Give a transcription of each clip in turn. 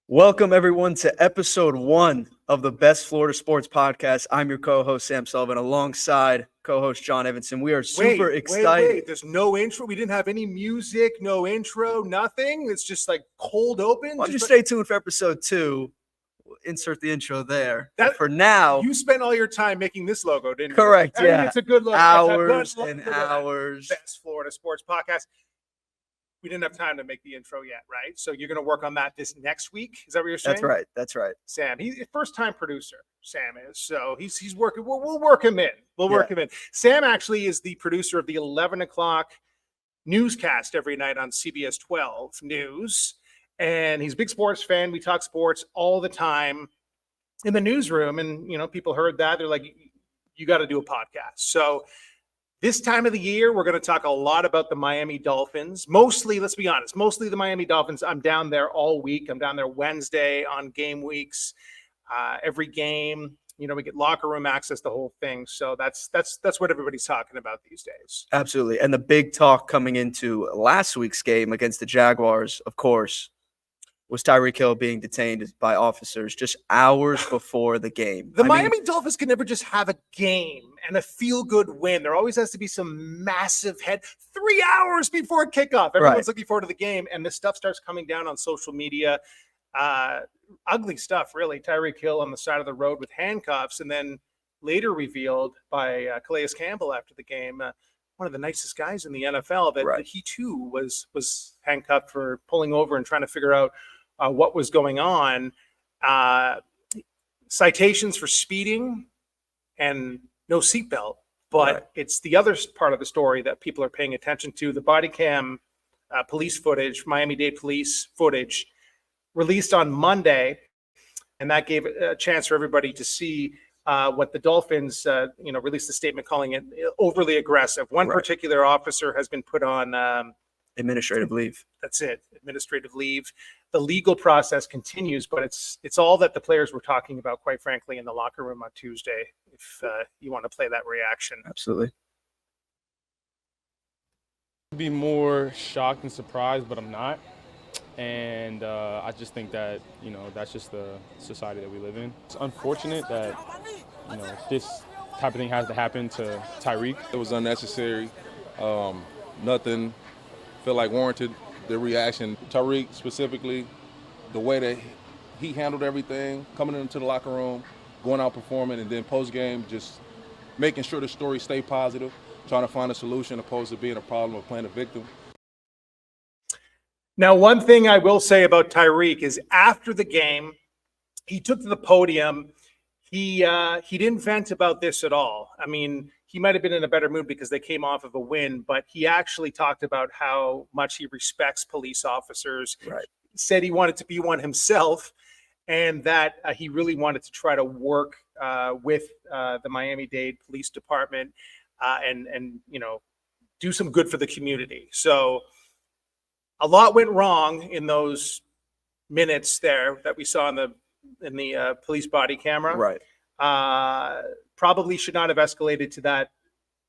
Welcome, everyone, to episode 1 of the Best Florida Sports Podcast. I'm your co-host, Sam Sullivan, alongside co-host John Evenson. We are super excited. Wait. There's no intro. We didn't have any music, no intro, nothing. It's just like cold open. Why don't you stay tuned for episode 2? We'll insert the intro there. But for now, you spent all your time making this logo, didn't you? Correct, yeah. I mean, it's a good look. Hours and hours. Best Florida Sports Podcast. We didn't have time to make the intro yet, right? So you're going to work on that this next week. Is that what you're saying? That's right. Sam, he's a first-time producer. Sam is. So he's working. We'll work him in. Work him in. Sam actually is the producer of the 11 o'clock newscast every night on CBS 12 News. And he's a big sports fan. We talk sports all the time in the newsroom. And, you know, people heard that. They're like, you got to do a podcast. So this time of the year, we're going to talk a lot about the Miami Dolphins. Mostly, let's be honest, mostly the Miami Dolphins. I'm down there all week. I'm down there Wednesday on game weeks. Every game, you know, we get locker room access, the whole thing. So that's what everybody's talking about these days. Absolutely. And the big talk coming into last week's game against the Jaguars, of course, was Tyreek Hill being detained by officers just hours before the game. Miami Dolphins can never just have a game and a feel-good win. There always has to be some massive 3 hours before kickoff. Everyone's looking forward to the game, and this stuff starts coming down on social media. Ugly stuff, really. Tyreek Hill on the side of the road with handcuffs, and then later revealed by Calais Campbell after the game, one of the nicest guys in the NFL, that he too was handcuffed for pulling over and trying to figure out what was going on. Citations for speeding and no seatbelt, but it's the other part of the story that people are paying attention to. The body cam police footage, Miami-Dade police footage, released on Monday, and that gave a chance for everybody to see what the Dolphins, released a statement calling it overly aggressive. One particular officer has been put on administrative leave. That's it, administrative leave. The legal process continues, but it's all that the players were talking about, quite frankly, in the locker room on Tuesday, if you want to play that reaction. Absolutely. I'd be more shocked and surprised, but I'm not. And I just think that, you know, that's just the society that we live in. It's unfortunate that, you know, this type of thing has to happen to Tyreek. It was unnecessary. Nothing felt like warranted. The reaction, Tyreek specifically, the way that he handled everything, coming into the locker room, going out performing, and then post-game just making sure the story stay positive, trying to find a solution opposed to being a problem or playing a victim. Now, one thing I will say about Tyreek is after the game, he took to the podium. He didn't vent about this at all. I mean, he might have been in a better mood because they came off of a win, but he actually talked about how much he respects police officers, said he wanted to be one himself, and that he really wanted to try to work with the Miami-Dade Police Department and you know, do some good for the community. So a lot went wrong in those minutes there that we saw in the police body camera. Probably should not have escalated to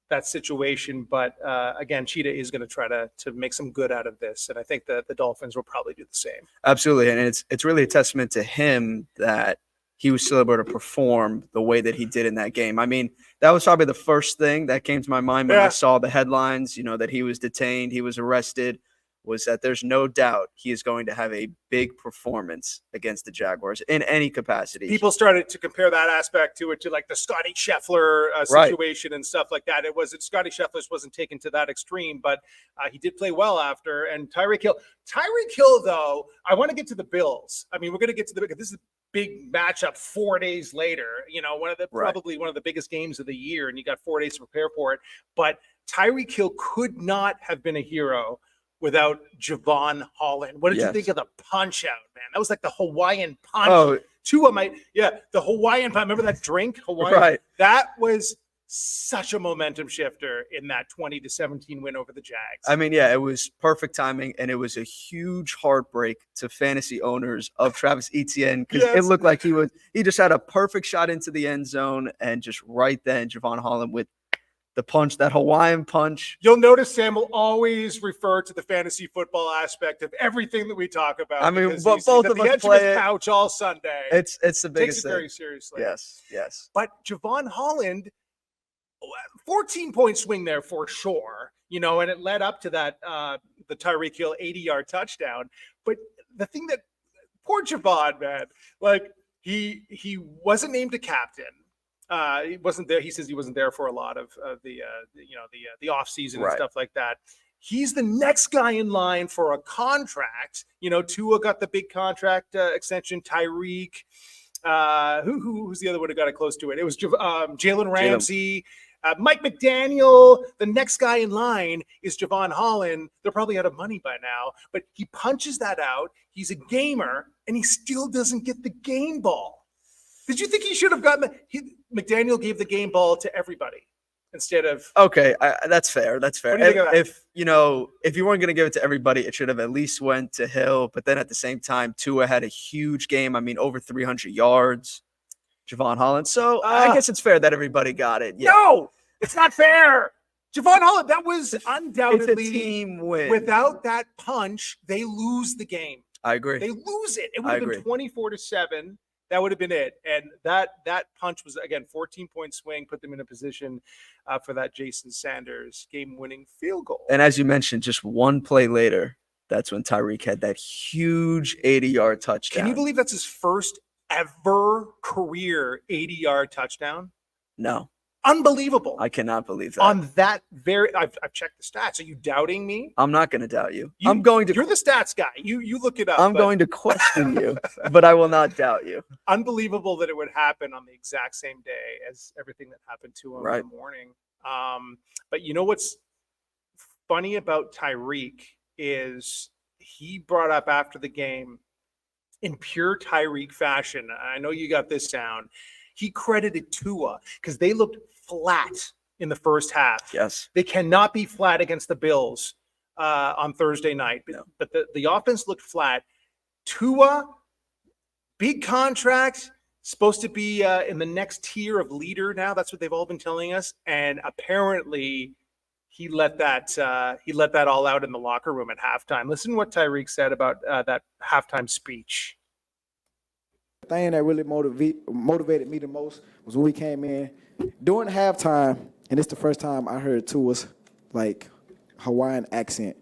that situation, but again, Cheetah is going to try to make some good out of this, and I think that the Dolphins will probably do the same. Absolutely, and it's really a testament to him that he was still able to perform the way that he did in that game. I mean, that was probably the first thing that came to my mind when I saw the headlines, you know, that he was detained, he was arrested, was that there's no doubt he is going to have a big performance against the Jaguars in any capacity. People started to compare that aspect to like the Scotty Scheffler situation and stuff like that. Scotty Scheffler wasn't taken to that extreme, but he did play well after. And Tyreek Hill, though, I want to get to the Bills. I mean, we're going to get to because this is a big matchup 4 days later. You know, probably one of the biggest games of the year, and you got 4 days to prepare for it. But Tyreek Hill could not have been a hero without Javon Holland. What did you think of the punch out, man? That was like the Hawaiian punch. Oh, the Hawaiian punch. Remember that drink? Hawaiian? Right. That was such a momentum shifter in that 20-17 win over the Jags. I mean, yeah, it was perfect timing, and it was a huge heartbreak to fantasy owners of Travis Etienne because it looked like he just had a perfect shot into the end zone, and just right then, Javon Holland with The punch, that Hawaiian punch. You'll notice Sam will always refer to the fantasy football aspect of everything that we talk about. I mean, because but he's both at of the us edge of play his it. couch all Sunday. It's the Takes biggest it thing. very seriously. Yes. But Javon Holland, 14-point swing there for sure, and it led up to that, the Tyreek Hill 80-yard touchdown. But the thing that, poor Javon, man, like he wasn't named a captain. He wasn't there. He says he wasn't there for a lot of the off season and stuff like that. He's the next guy in line for a contract. Tua got the big contract extension. Tyreek, who's the other one who got it close to it? It was Jalen Ramsey. Mike McDaniel, the next guy in line is Javon Holland. They're probably out of money by now, but he punches that out. He's a gamer, and he still doesn't get the game ball. Did you think he should have gotten McDaniel gave the game ball to everybody instead of? Okay, that's fair. That's fair. What do you think of that? If you weren't going to give it to everybody, it should have at least went to Hill. But then at the same time, Tua had a huge game. I mean, over 300 yards. Javon Holland. So I guess it's fair that everybody got it. Yeah. No, it's not fair. Javon Holland, that was undoubtedly it's a team win. Without that punch, they lose the game. I agree. They lose it. It would have been 24-7. That would have been it. And that punch was, again, 14-point swing, put them in a position for that Jason Sanders game-winning field goal. And as you mentioned, just one play later, that's when Tyreek had that huge 80-yard touchdown. Can you believe that's his first ever career 80-yard touchdown? No. Unbelievable. I cannot believe that. On that I've checked the stats. Are you doubting me? I'm not going to doubt you. You're You're the stats guy. You look it up. I'm going to question you, but I will not doubt you. Unbelievable that it would happen on the exact same day as everything that happened to him in the morning. But you know what's funny about Tyreek is he brought up after the game in pure Tyreek fashion. I know you got this down. He credited Tua because they looked flat in the first half. Yes. They cannot be flat against the Bills on Thursday night. But the offense looked flat. Tua, big contract, supposed to be in the next tier of leader now. That's what they've all been telling us. And apparently he let that all out in the locker room at halftime. Listen to what Tyreek said about that halftime speech. The thing that really motivated me the most was when we came in during halftime, and it's the first time I heard Tua's like Hawaiian accent.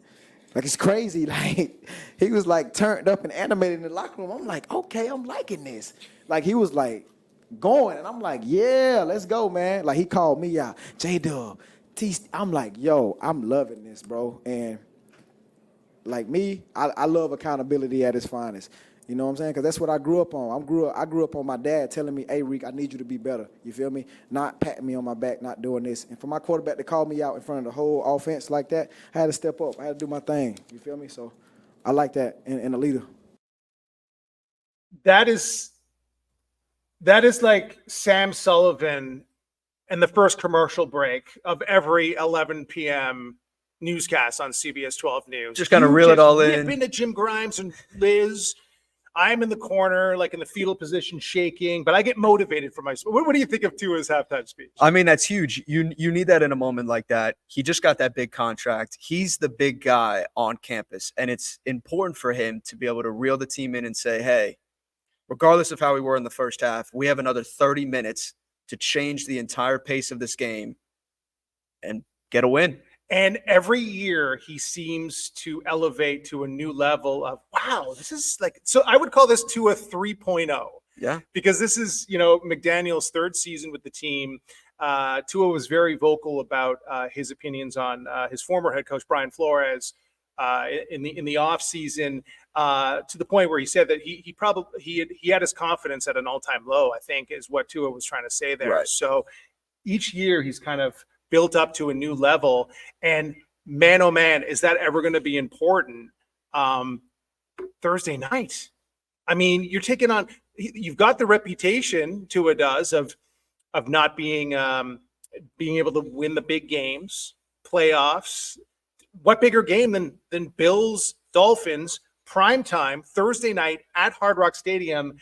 Like, it's crazy. Like, he was like turned up and animated in the locker room. I'm like, okay, I'm liking this. Like, he was like going, and I'm like, yeah, let's go, man. Like, he called me out, J-Dub, I'm like, yo, I'm loving this, bro. And like me, I love accountability at its finest. You know what I'm saying? Because that's what I grew up on. I grew up on my dad telling me, hey, Reek, I need you to be better. You feel me? Not patting me on my back, not doing this. And for my quarterback to call me out in front of the whole offense like that, I had to step up. I had to do my thing. You feel me? So I like that in a leader. That is like Sam Sullivan and the first commercial break of every 11 p.m. newscast on CBS 12 News. Just kind of reel it all in. Into Jim Grimes and Liz. I'm in the corner, like in the fetal position, shaking, but I get motivated for my. What do you think of Tua's halftime speech? I mean, that's huge. You need that in a moment like that. He just got that big contract. He's the big guy on campus, and it's important for him to be able to reel the team in and say, hey, regardless of how we were in the first half, we have another 30 minutes to change the entire pace of this game and get a win. And every year he seems to elevate to a new level of, wow, this is like, so I would call this Tua 3.0. Yeah. Because this is, McDaniel's third season with the team. Tua was very vocal about his opinions on his former head coach, Brian Flores, in the off season, to the point where he said that he had his confidence at an all-time low, I think is what Tua was trying to say there. Right. So each year he's kind of built up to a new level, and man, oh man, is that ever going to be important Thursday night? I mean, you're taking on, you've got the reputation, Tua does, of not being able to win the big games, playoffs. What bigger game than Bills, Dolphins, primetime, Thursday night at Hard Rock Stadium,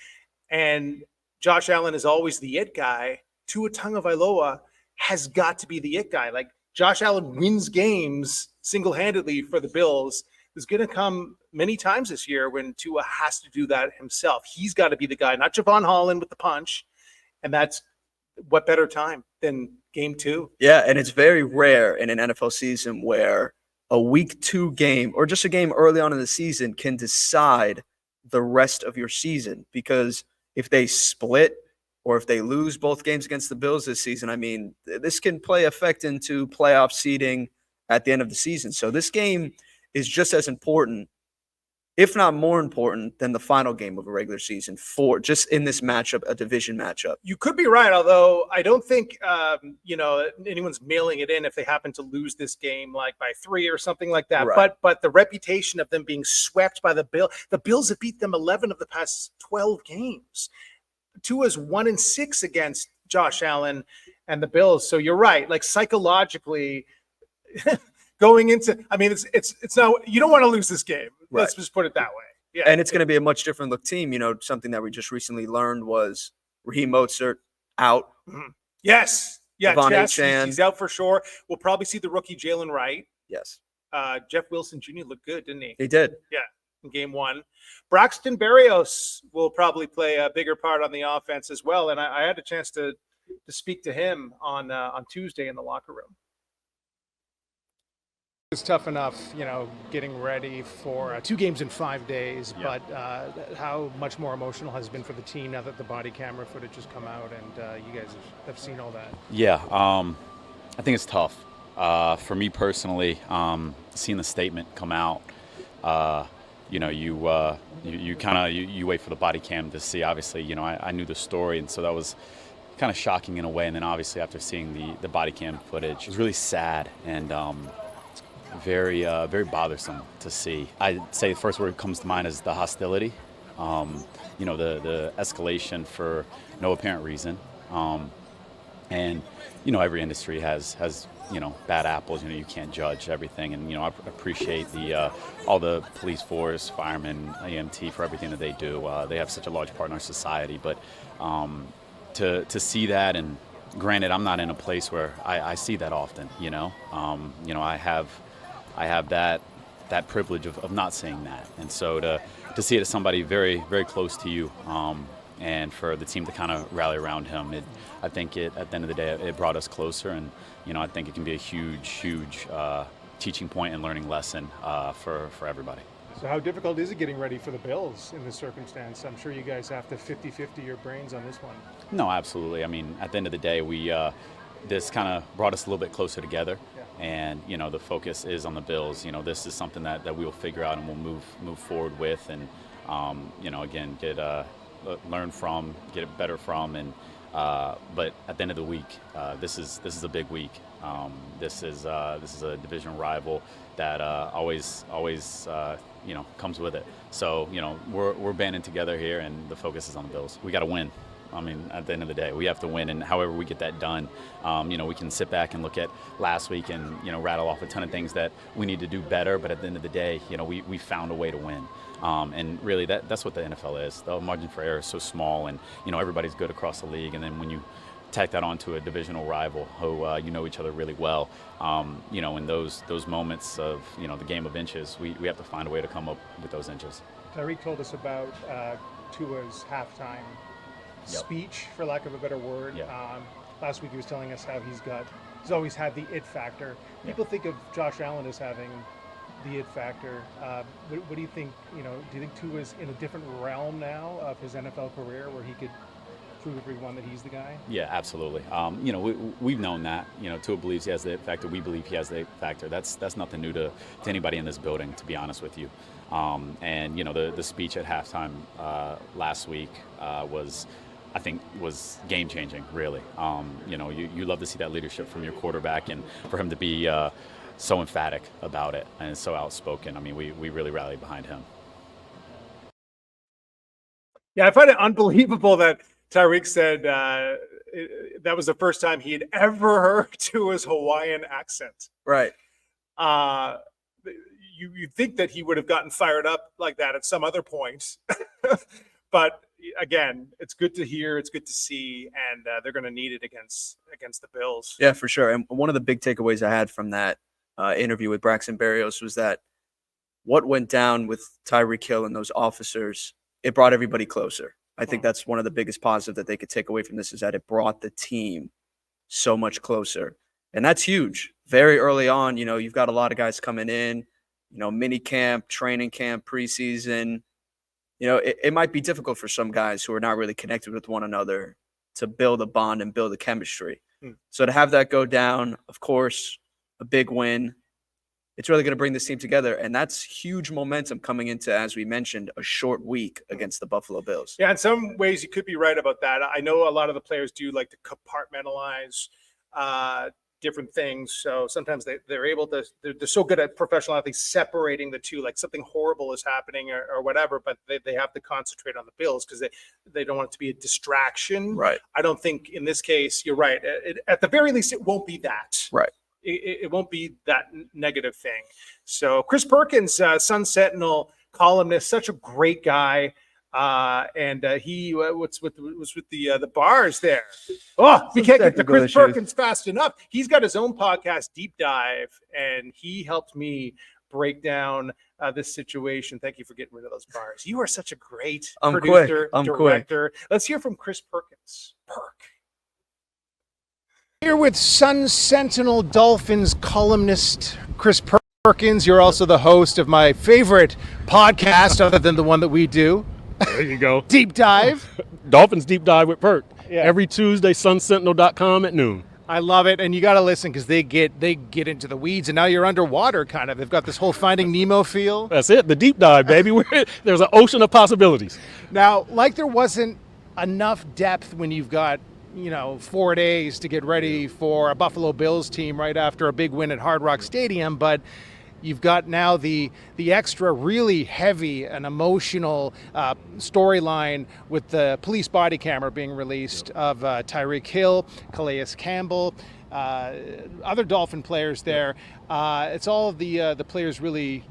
and Josh Allen is always the it guy. Tua Tagovailoa has got to be the it guy. Like Josh Allen wins games single-handedly for the Bills. There's going to come many times this year when Tua has to do that himself. He's got to be the guy, not Javon Holland with the punch. And that's what better time than game 2. Yeah, and it's very rare in an NFL season where a week 2 game or just a game early on in the season can decide the rest of your season, because if they split or if they lose both games against the Bills this season, I mean, this can play effect into playoff seeding at the end of the season. So this game is just as important, if not more important, than the final game of a regular season for just in this matchup, a division matchup. You could be right, although I don't think anyone's mailing it in if they happen to lose this game like by 3 or something like that. Right. But the reputation of them being swept by the Bills have beat them 11 of the past 12 games. Tua's 1-6 against Josh Allen and the Bills. So you're right. Like psychologically, going into, I mean, it's not, you don't want to lose this game. Right. Let's just put it that way. Yeah. And it's going to be a much different look team. You know, something that we just recently learned was Raheem Mostert out. Mm-hmm. Yes. Yeah. Devon Jess, Achane. he's out for sure. We'll probably see the rookie Jalen Wright. Yes. Jeff Wilson Jr. looked good, didn't he? He did. Yeah. In game 1. Braxton Berrios will probably play a bigger part on the offense as well. And I had a chance to speak to him on Tuesday in the locker room. It's tough enough, getting ready for 2 games in 5 days, Yeah. but how much more emotional has it been for the team now that the body camera footage has come out and you guys have seen all that? Yeah, I think it's tough. For me personally, seeing the statement come out, you wait for the body cam to see. Obviously, I knew the story, and so that was kind of shocking in a way. And then obviously after seeing the body cam footage, it was really sad and very bothersome to see. I'd say the first word that comes to mind is the hostility. The escalation for no apparent reason. And every industry has bad apples. You can't judge everything. And I appreciate all the police force, firemen, EMT for everything that they do. They have such a large part in our society. But to see that, and granted, I'm not in a place where I see that often. I have that privilege of not seeing that, and so to see it as somebody very, very close to you, and for the team to kind of rally around him, I think at the end of the day, it brought us closer, and I think it can be a huge teaching point and learning lesson for everybody. So how difficult is it getting ready for the Bills in this circumstance? I'm sure you guys have to 50-50 your brains on this one. No, absolutely. I mean, at the end of the day, this kind of brought us a little bit closer together. Yeah. And, the focus is on the Bills. This is something that we will figure out and we'll move forward with. And, again, learn from, get it better from. And but at the end of the week, this is a big week. This is a division rival that always comes with it. So, we're banding together here, and the focus is on the Bills. We got to win. I mean, at the end of the day, we have to win, and however we get that done, we can sit back and look at last week and, rattle off a ton of things that we need to do better, but at the end of the day, we found a way to win. And really, that's what the NFL is. The margin for error is so small, and, everybody's good across the league, and then when you tack that onto a divisional rival who each other really well, in those moments of, the game of inches, we have to find a way to come up with those inches. Tyreek told us about Tua's halftime speech, for lack of a better word. Yeah. Last week he was telling us how he's always had the it factor. People think of Josh Allen as having the it factor. What do you think? Do you think Tua's in a different realm now of his NFL career where he could prove everyone that he's the guy? Yeah, absolutely. We've known that. Tua believes he has the it factor. We believe he has the it factor. That's nothing new to anybody in this building, to be honest with you. And the speech at halftime last week was game changing, really. You love to see that leadership from your quarterback, and for him to be so emphatic about it and so outspoken. I mean, we really rallied behind him. Yeah, I find it unbelievable that Tyreek said that was the first time he had ever heard Tua's Hawaiian accent. Right. You'd think that he would have gotten fired up like that at some other point. But again, it's good to hear, it's good to see, and they're going to need it against the Bills. Yeah, for sure. And one of the big takeaways I had from that interview with Braxton Berrios was that what went down with Tyreek Hill and those officers, it brought everybody closer. I think that's one of the biggest positives that they could take away from this, is that it brought the team so much closer. And that's huge. Very early on, you've got a lot of guys coming in, mini camp, training camp, preseason. It might be difficult for some guys who are not really connected with one another to build a bond and build a chemistry. So to have that go down, of course, a big win. It's really going to bring this team together, and that's huge momentum coming into, as we mentioned, a short week against the Buffalo Bills. Yeah, in some ways you could be right about that. I know a lot of the players do like to compartmentalize different things. So sometimes they're able to, they're so good at professional athletes separating the two, like something horrible is happening or whatever, but they have to concentrate on the Bills because they don't want it to be a distraction. Right. I don't think in this case, you're right. At the very least, it won't be that. Right. It won't be that negative thing. So Chris Perkins, Sun Sentinel columnist, such a great guy. And he was with the bars there. Oh, we can't get to Chris Perkins fast enough. He's got his own podcast, Deep Dive, and he helped me break down this situation. Thank you for getting rid of those bars. You are such a great producer, director. Let's hear from Chris Perkins. Here with Sun Sentinel Dolphins columnist Chris Perkins. You're also the host of my favorite podcast, other than the one that we do. There you go. Deep Dive. Dolphins Deep Dive with Perk. Yeah. Every Tuesday, sunsentinel.com at noon. I love it, and you got to listen because they get into the weeds, and now you're underwater, kind of. They've got this whole Finding Nemo feel. That's it, the deep dive, baby. There's an ocean of possibilities. Now, like there wasn't enough depth when you've got 4 days to get ready for a Buffalo Bills team right after a big win at Hard Rock Stadium, but you've got now the extra really heavy and emotional storyline with the police body camera being released of Tyreek Hill, Calais Campbell, other Dolphin players there. It's all of the players really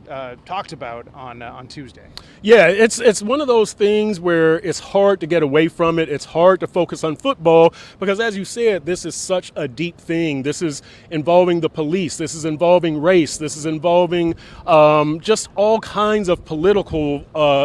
talked about on Tuesday. Yeah, it's one of those things where it's hard to get away from it. It's hard to focus on football because, as you said, this is such a deep thing. This is involving the police. This is involving race. This is involving just all kinds of political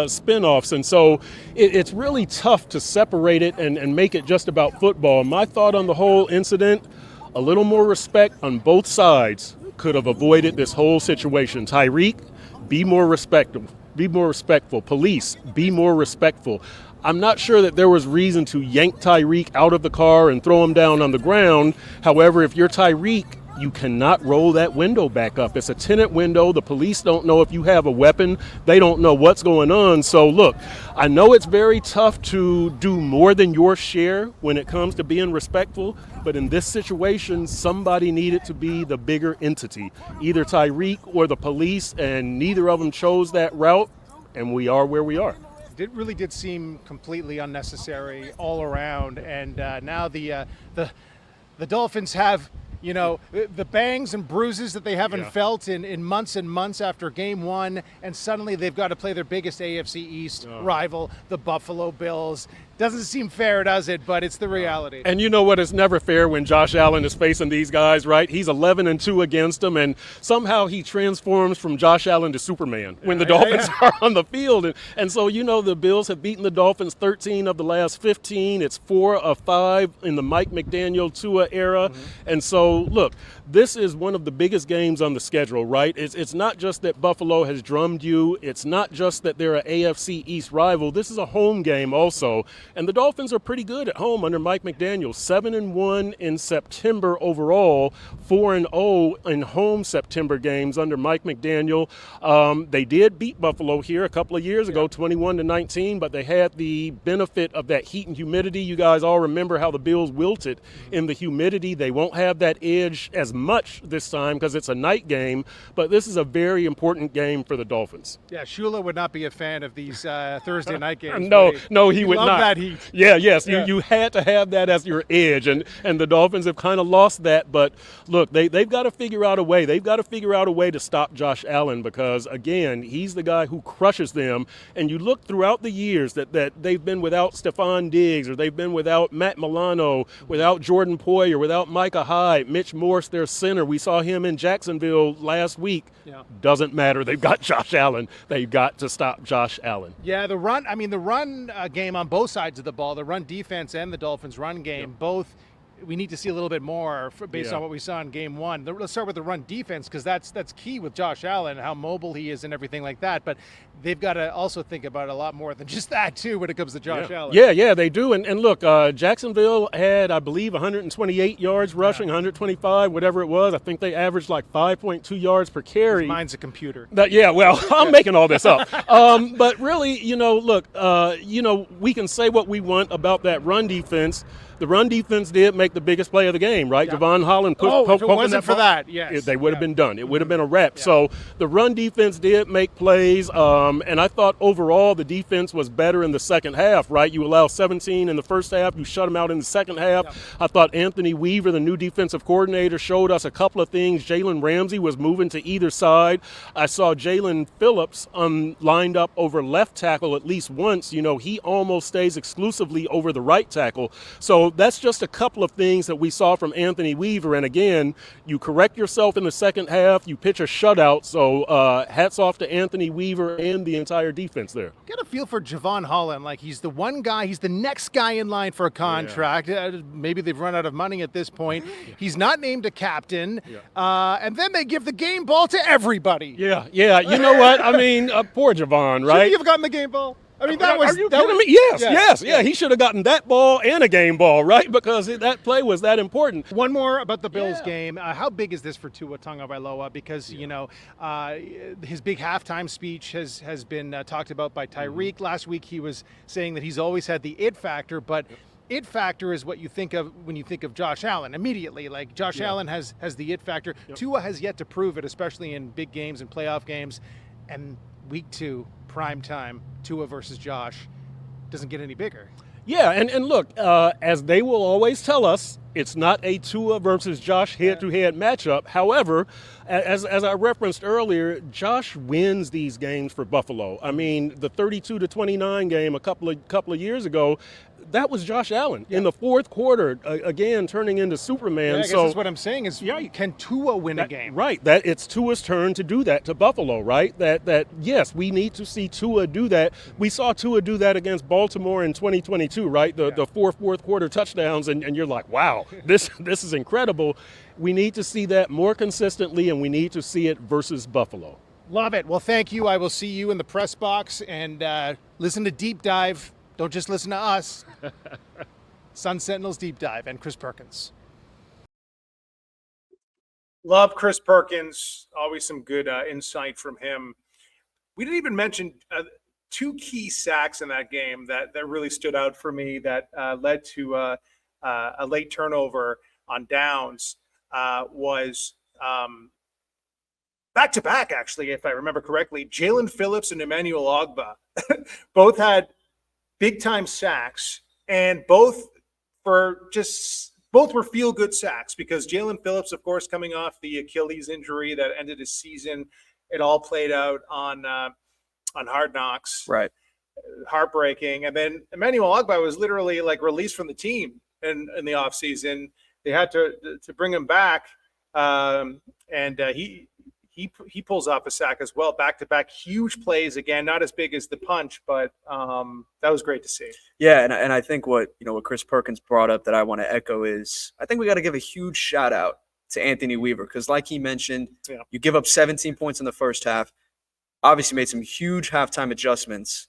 spin-offs. And so it's really tough to separate it and make it just about football. My thought on the whole incident, a little more respect on both sides could have avoided this whole situation. Tyreek, be more respectful. Be more respectful. Police, be more respectful. I'm not sure that there was reason to yank Tyreek out of the car and throw him down on the ground. However, if you're Tyreek, you cannot roll that window back up. It's a tenant window. The police don't know if you have a weapon. They don't know what's going on. So look, I know it's very tough to do more than your share when it comes to being respectful, but in this situation, somebody needed to be the bigger entity, either Tyreek or the police, and neither of them chose that route, and we are where we are. It really did seem completely unnecessary all around, and now the Dolphins have the bangs and bruises that they haven't felt in months and months after game one, and suddenly they've got to play their biggest AFC East rival, the Buffalo Bills. Doesn't seem fair, does it? But it's the reality. And you know what? It's never fair when Josh Allen is facing these guys, right? He's 11-2 against them, and somehow he transforms from Josh Allen to Superman when the Dolphins are on the field. And so, the Bills have beaten the Dolphins 13 of the last 15. It's 4 of 5 in the Mike McDaniel Tua era. Mm-hmm. And so, look, this is one of the biggest games on the schedule, right? It's not just that Buffalo has drummed you. It's not just that they're an AFC East rival. This is a home game also. And the Dolphins are pretty good at home under Mike McDaniel. 7-1 in September overall, 4-0 in home September games under Mike McDaniel. They did beat Buffalo here a couple of years ago, 21-19, but they had the benefit of that heat and humidity. You guys all remember how the Bills wilted in the humidity. They won't have that that edge as much this time because it's a night game, but this is a very important game for the Dolphins. Yeah, Shula would not be a fan of these Thursday night games. No, he would love not. That heat. Yeah, yes, Yeah. You had to have that as your edge, and the Dolphins have kind of lost that. But look, they've got to figure out a way. They've got to figure out a way to stop Josh Allen because, again, he's the guy who crushes them. And you look throughout the years that they've been without Stephon Diggs, or they've been without Matt Milano, without Jordan Poyer, without Micah Hyde, Mitch Morse, their center. We saw him in Jacksonville last week. Yeah. Doesn't matter. They've got Josh Allen. They've got to stop Josh Allen. Yeah, the run game on both sides of the ball, the run defense and the Dolphins run game, both we need to see a little bit more based on what we saw in game one. Let's start with the run defense because that's key with Josh Allen, how mobile he is and everything like that. But they've got to also think about a lot more than just that, too, when it comes to Josh Allen. Yeah, they do. And look, Jacksonville had, I believe, 128 yards rushing, 125, whatever it was. I think they averaged like 5.2 yards per carry. Mine's a computer. I'm making all this up. But really, look, we can say what we want about that run defense. The run defense did make the biggest play of the game, right? Yeah. Javon Holland if it wasn't for that, yes. They would have been done. It would have been a wrap. Yeah. So the run defense did make plays, and I thought overall the defense was better in the second half, right? You allow 17 in the first half. You shut them out in the second half. Yeah. I thought Anthony Weaver, the new defensive coordinator, showed us a couple of things. Jalen Ramsey was moving to either side. I saw Jalen Phillips lined up over left tackle at least once. He almost stays exclusively over the right tackle. So that's just a couple of things that we saw from Anthony Weaver. And again, you correct yourself in the second half, you pitch a shutout. So hats off to Anthony Weaver and the entire defense there. Get a feel for Javon Holland. Like, he's the one guy, he's the next guy in line for a contract. Yeah. Maybe they've run out of money at this point. Yeah. He's not named a captain. Yeah. And then they give the game ball to everybody. Yeah. You know what? I mean, poor Javon, right? Should he have gotten the game ball? I mean, Are you kidding me? Yes. He should have gotten that ball and a game ball, right? Because that play was that important. One more about the Bills game. How big is this for Tua Tagovailoa? Because, his big halftime speech has been talked about by Tyreek. Mm-hmm. Last week he was saying that he's always had the it factor, but it factor is what you think of when you think of Josh Allen immediately. Like, Josh Allen has the it factor. Yep. Tua has yet to prove it, especially in big games and playoff games. And week 2, prime time, Tua versus Josh, doesn't get any bigger. Yeah, and look, as they will always tell us, it's not a Tua versus Josh head-to-head matchup. However, as I referenced earlier, Josh wins these games for Buffalo. I mean, the 32-29 game a couple of years ago, that was Josh Allen in the fourth quarter, again turning into Superman. Yeah, I guess that's what I'm saying is, can Tua win a game? Right, that it's Tua's turn to do that to Buffalo, right? That yes, we need to see Tua do that. We saw Tua do that against Baltimore in 2022, right? The fourth quarter touchdowns, and you're like, wow, this is incredible. We need to see that more consistently, and we need to see it versus Buffalo. Love it. Well, thank you. I will see you in the press box, and listen to Deep Dive. Don't just listen to us. Sun Sentinels Deep Dive and Chris Perkins. Love Chris Perkins. Always some good insight from him. We didn't even mention 2 key sacks in that game that really stood out for me that led to a late turnover on downs. Was back-to-back, actually, if I remember correctly. Jalen Phillips and Emmanuel Ogbah both had big-time sacks, and both were feel-good sacks because Jalen Phillips, of course, coming off the Achilles injury that ended his season. It all played out on Hard Knocks. Right. Heartbreaking. And then Emmanuel Ogbah was literally released from the team in the offseason. They had to bring him back, and he pulls off a sack as well, back-to-back huge plays. Again, not as big as the punch, but that was great to see. Yeah, and I think what Chris Perkins brought up that I want to echo is I think we got to give a huge shout out to Anthony Weaver because, like he mentioned, you give up 17 points in the first half, obviously made some huge halftime adjustments,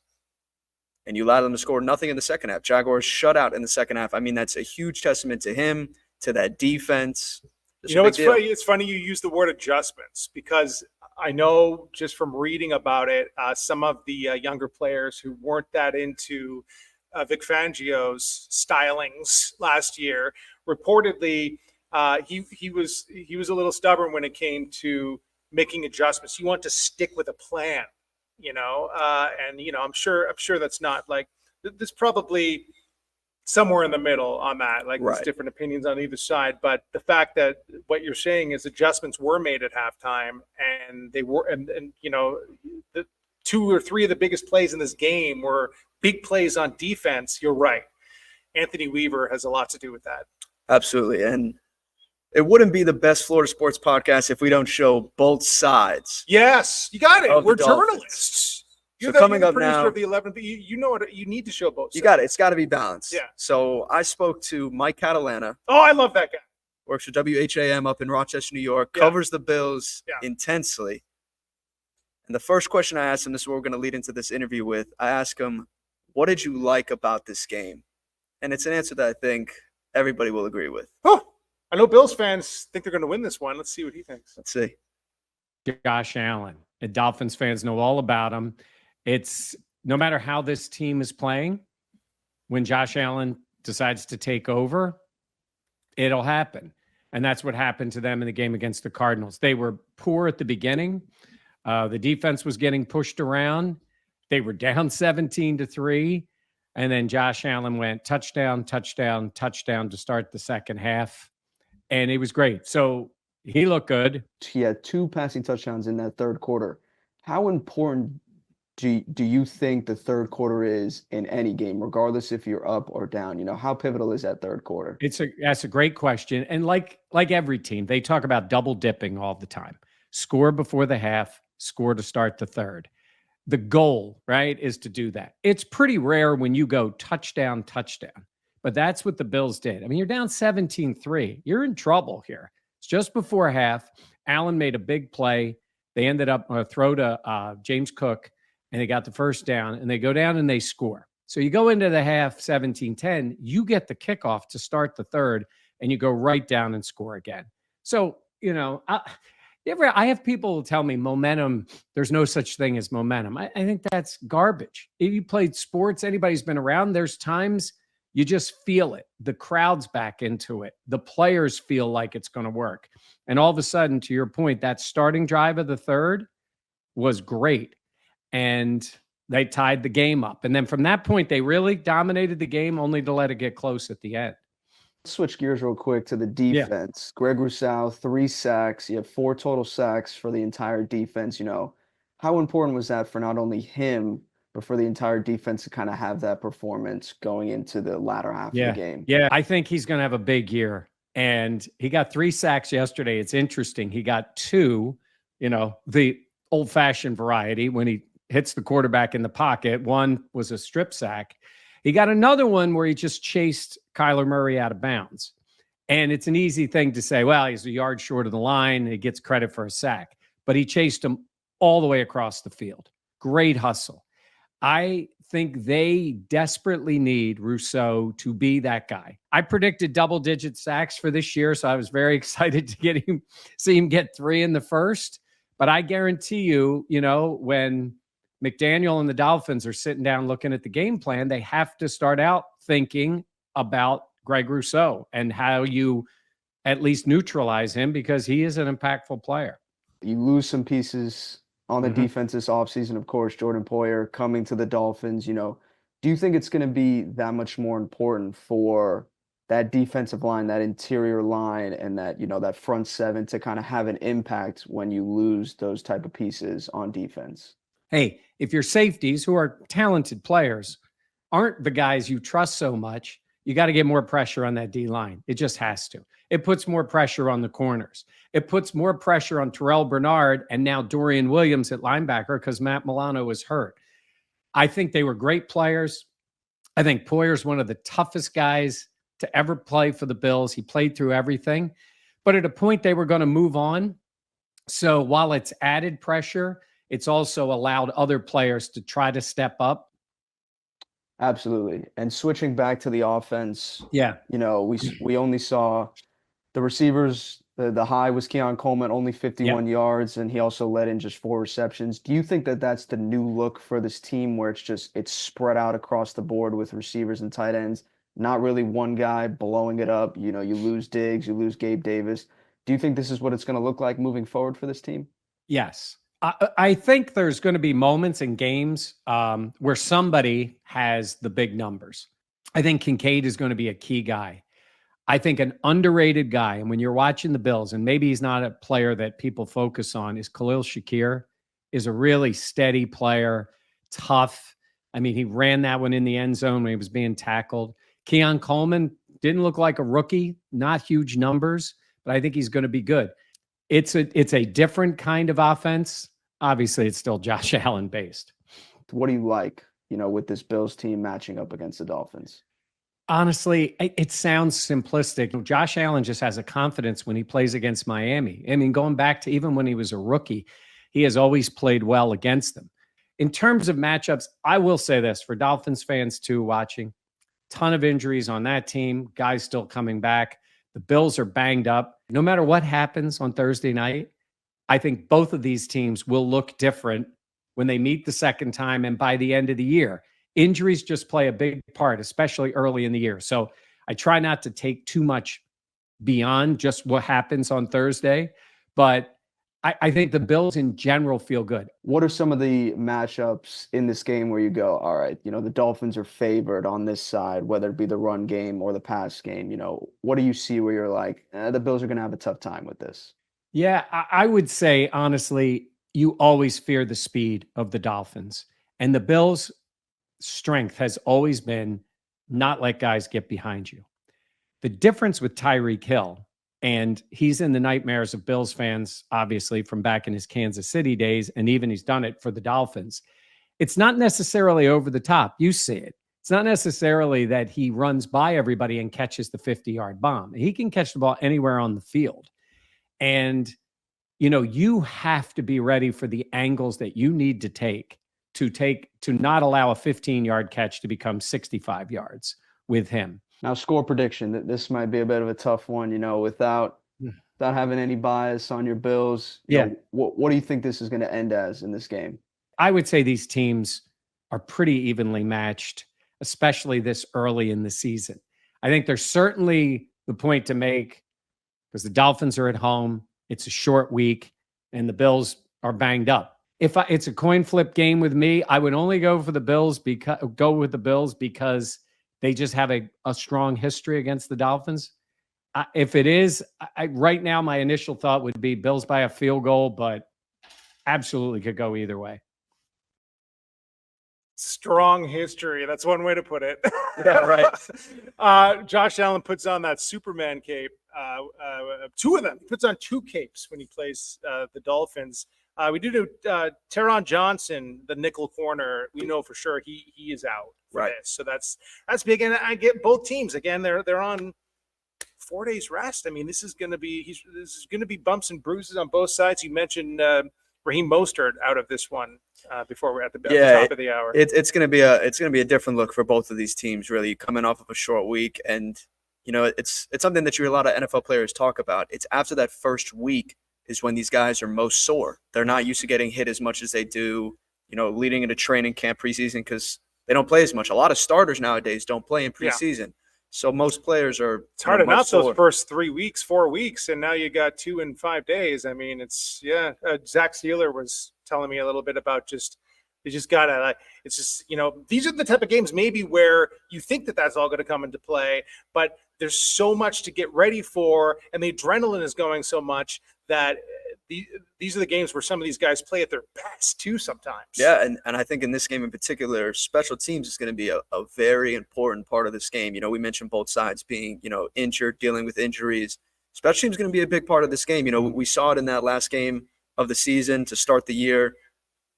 and you allowed them to score nothing in the second half. Jaguars shut out in the second half. I mean, that's a huge testament to him, to that defense. It's funny you use the word adjustments because I know just from reading about it, some of the younger players who weren't that into Vic Fangio's stylings last year reportedly he was a little stubborn when it came to making adjustments. He wanted to stick with a plan, and I'm sure that's not like there's probably somewhere in the middle on that. Like Right. there's different opinions on either side, but the fact that what you're saying is adjustments were made at halftime, and they were, and the 2 or 3 of the biggest plays in this game were big plays on defense. You're right. Anthony Weaver has a lot to do with that. Absolutely. And it wouldn't be the best Florida sports podcast if we don't show both sides. Yes, you got it. Of the We're Dolphins. journalists. So coming you're up the producer now- of the 11th, but you know what? You need to show both sides. You got it. It's got to be balanced. Yeah. So I spoke to Mike Catalana, Oh, I love that guy. works for WHAM up in Rochester, New York, Yeah. covers the Bills Yeah. intensely. And the first question I asked him, this is what we're going to lead into this interview with. I asked him, what did you like about this game? And it's an answer that I think everybody will agree with. Oh, I know Bills fans think they're going to win this one. Let's see what he thinks. Let's see. Josh Allen. And Dolphins fans know all about him. It's no matter how this team is playing, when Josh Allen decides to take over, it'll happen. And that's what happened to them in the game against the Cardinals. They were poor at the beginning. The defense was getting pushed around. They were down 17-3. And then Josh Allen went touchdown, touchdown, touchdown to start the second half. And it was great. So he looked good. He had 2 passing touchdowns in that third quarter. How important do you think the third quarter is in any game, regardless if you're up or down? How pivotal is that third quarter? That's a great question. And like every team, they talk about double dipping all the time. Score before the half, score to start the third. The goal, right, is to do that. It's pretty rare when you go touchdown, touchdown. But that's what the Bills did. I mean, you're down 17-3. You're in trouble here. It's just before half. Allen made a big play. They ended up throw to James Cook, and they got the first down, and they go down and they score. So you go into the half 17-10, you get the kickoff to start the third, and you go right down and score again. So, I have people tell me momentum, there's no such thing as momentum. I think that's garbage. If you played sports, anybody's been around, there's times you just feel it. The crowd's back into it. The players feel like it's going to work. And all of a sudden, to your point, that starting drive of the third was great. And they tied the game up. And then from that point, they really dominated the game, only to let it get close at the end. Switch gears real quick to the defense. Greg Rousseau, 3 sacks. You have 4 total sacks for the entire defense. How important was that for not only him, but for the entire defense to kind of have that performance going into the latter half of the game? Yeah, I think he's going to have a big year. And he got 3 sacks yesterday. It's interesting. He got 2, the old-fashioned variety when he hits the quarterback in the pocket. 1 was a strip sack. He got another one where he just chased Kyler Murray out of bounds. And it's an easy thing to say, well, he's a yard short of the line. And he gets credit for a sack. But he chased him all the way across the field. Great hustle. I think they desperately need Rousseau to be that guy. I predicted double-digit sacks for this year, so I was very excited to see him get 3 in the first. But I guarantee you, when McDaniel and the Dolphins are sitting down looking at the game plan, they have to start out thinking about Greg Rousseau and how you at least neutralize him, because he is an impactful player. You lose some pieces on the defense this offseason, of course. Jordan Poyer coming to the Dolphins. Do you think it's going to be that much more important for that defensive line, that interior line, and that, that front 7 to kind of have an impact when you lose those type of pieces on defense? Hey, if your safeties, who are talented players, aren't the guys you trust so much, you got to get more pressure on that D line. It just has to. It puts more pressure on the corners. It puts more pressure on Terrell Bernard and now Dorian Williams at linebacker because Matt Milano was hurt. I think they were great players. I think Poyer's one of the toughest guys to ever play for the Bills. He played through everything. But at a point, they were going to move on. So while it's added pressure, it's also allowed other players to try to step up. Absolutely. And switching back to the offense, Yeah. we only saw the receivers. The high was Keon Coleman, only 51 yards, and he also led in just 4 receptions. Do you think that that's the new look for this team, where it's spread out across the board with receivers and tight ends, not really one guy blowing it up. You know, you lose Diggs, you lose Gabe Davis. Do you think this is what it's going to look like moving forward for this team? Yes. I think there's going to be moments in games where somebody has the big numbers. I think Kincaid is going to be a key guy. I think an underrated guy, and when you're watching the Bills, and maybe he's not a player that people focus on, is Khalil Shakir, is a really steady player, tough. I mean, he ran that one in the end zone when he was being tackled. Keon Coleman didn't look like a rookie, not huge numbers, but I think he's going to be good. It's a different kind of offense. Obviously, it's still Josh Allen based. What do you like, you know, with this Bills team matching up against the Dolphins? Honestly, it sounds simplistic. Josh Allen just has a confidence when he plays against Miami. I mean, going back to even when he was a rookie, he has always played well against them. In terms of matchups, I will say this for Dolphins fans too watching, ton of injuries on that team, guys still coming back. The Bills are banged up. No matter what happens on Thursday night, I think both of these teams will look different when they meet the second time and by the end of the year. Injuries just play a big part, especially early in the year. So I try not to take too much beyond just what happens on Thursday, but I think the Bills in general feel good. What are some of the matchups in this game where you go, all right, you know, the Dolphins are favored on this side, whether it be the run game or the pass game? You know, what do you see where you're like, the Bills are going to have a tough time with this? Yeah, I would say, honestly, you always fear the speed of the Dolphins. And the Bills' strength has always been not let guys get behind you. The difference with Tyreek Hill, and he's in the nightmares of Bills fans, obviously, from back in his Kansas City days, and even he's done it for the Dolphins. It's not necessarily over the top. You see it. It's not necessarily that he runs by everybody and catches the 50-yard bomb. He can catch the ball anywhere on the field. And, you know, you have to be ready for the angles that you need to take to not allow a 15-yard catch to become 65 yards with him. Now, score prediction. This might be a bit of a tough one, you know, without having any bias on your Bills. You know, what do you think this is going to end as in this game? I would say these teams are pretty evenly matched, especially this early in the season. I think there's certainly the point to make because the Dolphins are at home. It's a short week, and the Bills are banged up. If it's a coin flip game with me, I would only go with the Bills because they just have a strong history against the Dolphins. If it is, right now, my initial thought would be Bills by a field goal, but absolutely could go either way. Strong history. That's one way to put it. Yeah, right. Josh Allen puts on that Superman cape. Two of them. He puts on two capes when he plays the Dolphins. We do know Teron Johnson, the nickel corner. We know for sure he is out for this. So that's big. And I get both teams again. They're on 4 days rest. I mean, this is going to be bumps and bruises on both sides. You mentioned Raheem Mostert out of this one before we're at the top of the hour. It's going to be a different look for both of these teams. Really coming off of a short week, and you know it's something that you hear a lot of NFL players talk about. It's after that first week is when these guys are most sore. They're not used to getting hit as much as they do, you know, leading into training camp preseason because they don't play as much. A lot of starters nowadays don't play in preseason. Yeah. So most players are – it's hard enough those first 3 weeks, 4 weeks, and now you got 2 and 5 days. I mean, it's – Zach Steeler was telling me a little bit about just – you just got to it's just, you know, these are the type of games maybe where you think that that's all going to come into play, but there's so much to get ready for, and the adrenaline is going so much that these are the games where some of these guys play at their best too sometimes. Yeah, and I think in this game in particular, special teams is going to be a very important part of this game. You know, we mentioned both sides being, you know, injured, dealing with injuries. Special teams is going to be a big part of this game. You know, we saw it in that last game of the season to start the year.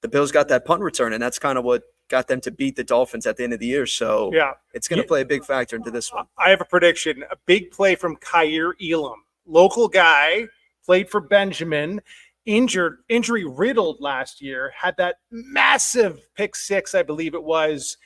The Bills got that punt return, and that's kind of what got them to beat the Dolphins at the end of the year. So it's going to play a big factor into this one. I have a prediction. A big play from Kaiir Elam, local guy, played for Benjamin, injury riddled last year, had that massive pick six, I believe it was,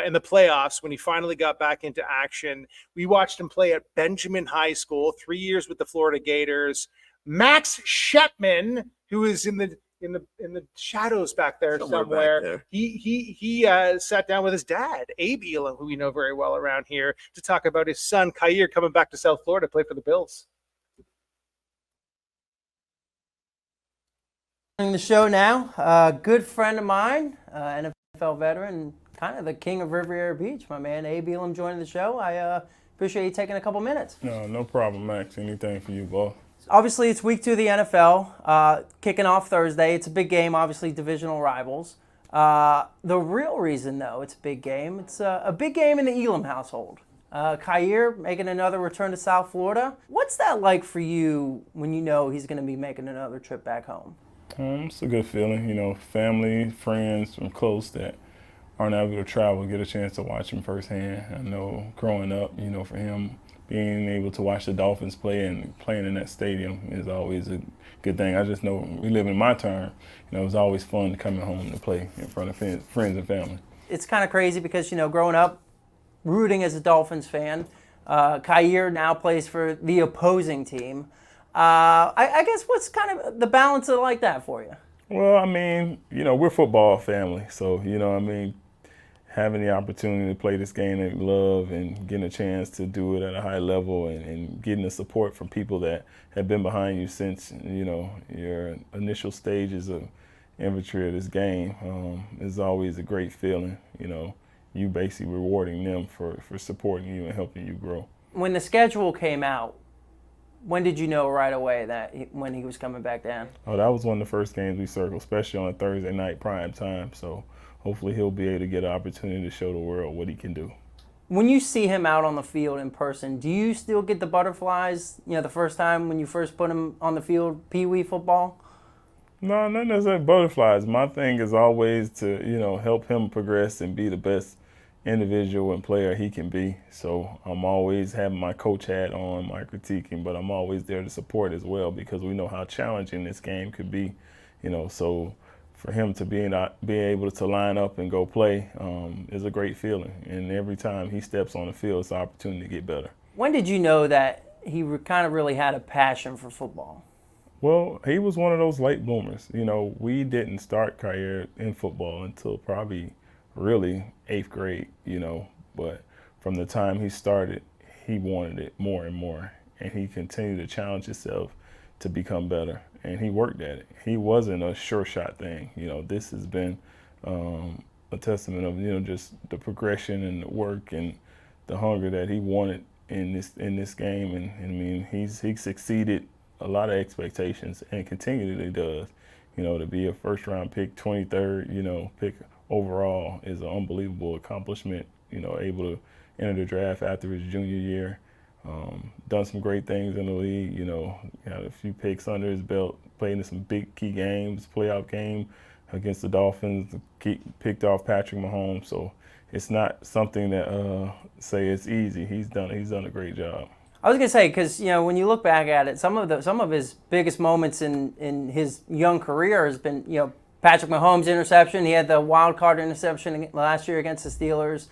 in the playoffs when he finally got back into action. We watched him play at Benjamin High School, 3 years with the Florida Gators. Max Shetman, who is in the in the shadows back there Somewhere back there. He sat down with his dad, Abe Elam, who we know very well around here, to talk about his son Kyer coming back to South Florida to play for the Bills. The show now, a good friend of mine, NFL veteran, kind of the king of Riviera Beach, my man Abe Elam joining the show. I appreciate you taking a couple minutes. No problem, Max. Anything for you, boss. Obviously, it's week 2 of the NFL, kicking off Thursday. It's a big game, obviously, divisional rivals. The real reason, though, it's a big game. It's a big game in the Elam household. Kyer making another return to South Florida. What's that like for you when you know he's going to be making another trip back home? It's a good feeling, family, friends from close that aren't able to travel, get a chance to watch him firsthand. I know growing up, for him, being able to watch the Dolphins play and playing in that stadium is always a good thing. I just know we live in my time, it was always fun coming home to play in front of friends and family. It's kind of crazy because, growing up, rooting as a Dolphins fan, Kyer now plays for the opposing team. I guess what's kind of the balance of like that for you? Well, we're a football family, so, having the opportunity to play this game that we love and getting a chance to do it at a high level and getting the support from people that have been behind you since, your initial stages of inventory of this game is always a great feeling, you basically rewarding them for supporting you and helping you grow. When the schedule came out, when did you know right away that when he was coming back down? Oh, that was one of the first games we circled, especially on a Thursday night prime time. So hopefully he'll be able to get an opportunity to show the world what he can do. When you see him out on the field in person, do you still get the butterflies, the first time when you first put him on the field, Pee-wee football? No, not necessarily butterflies. My thing is always to, help him progress and be the best individual and player he can be. So I'm always having my coach hat on, my critiquing, but I'm always there to support as well because we know how challenging this game could be, so for him to be able to line up and go play is a great feeling. And every time he steps on the field, it's an opportunity to get better. When did you know that he kind of really had a passion for football? Well, he was one of those late bloomers. We didn't start Kyer in football until probably really 8th grade, but from the time he started, he wanted it more and more, and he continued to challenge himself to become better, and he worked at it. He wasn't a sure shot thing. This has been a testament of, just the progression and the work and the hunger that he wanted in this game, and he succeeded a lot of expectations and continually does. To be a first round pick, 23rd, pick overall is an unbelievable accomplishment, able to enter the draft after his junior year. Done some great things in the league, had a few picks under his belt, played in some big key games, playoff game against the Dolphins, picked off Patrick Mahomes. So it's not something that say it's easy. He's done a great job. I was gonna say, because when you look back at it, some of his biggest moments in his young career has been Patrick Mahomes' interception. He had the wild card interception last year against the Steelers.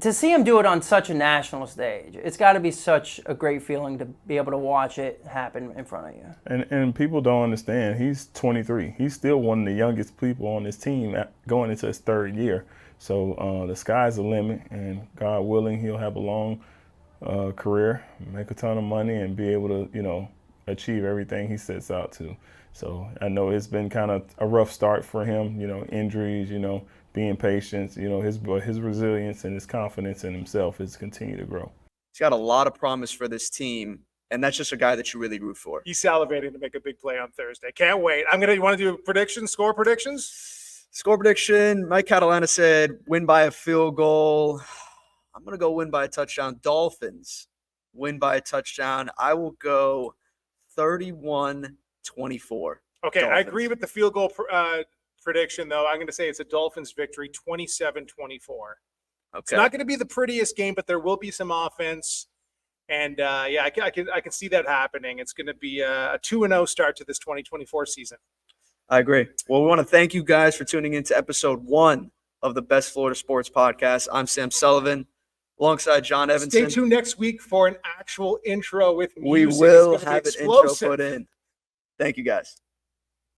To see him do it on such a national stage, it's got to be such a great feeling to be able to watch it happen in front of you. And people don't understand. He's 23. He's still one of the youngest people on this team going into his 3rd year. So the sky's the limit, and God willing, he'll have a long career, make a ton of money, and be able to, achieve everything he sets out to. So I know it's been kind of a rough start for him, injuries, being patient, his resilience and his confidence in himself has continued to grow. He's got a lot of promise for this team, and that's just a guy that you really root for. He's salivating to make a big play on Thursday. Can't wait. You want to do predictions, score predictions? Score prediction, Mike Catalana said win by a field goal. I'm going to go win by a touchdown. Dolphins win by a touchdown. I will go 31-24. Okay, Dolphins. I agree with the field goal prediction, though. I'm going to say it's a Dolphins victory, 27-24. Okay. It's not going to be the prettiest game, but there will be some offense. And, I can see that happening. It's going to be a 2-0 start to this 2024 season. I agree. Well, we want to thank you guys for tuning in to episode 1 of the Best Florida Sports Podcast. I'm Sam Sullivan, alongside John Evenson. Stay tuned next week for an actual intro with music. We will have an intro put in. Thank you, guys.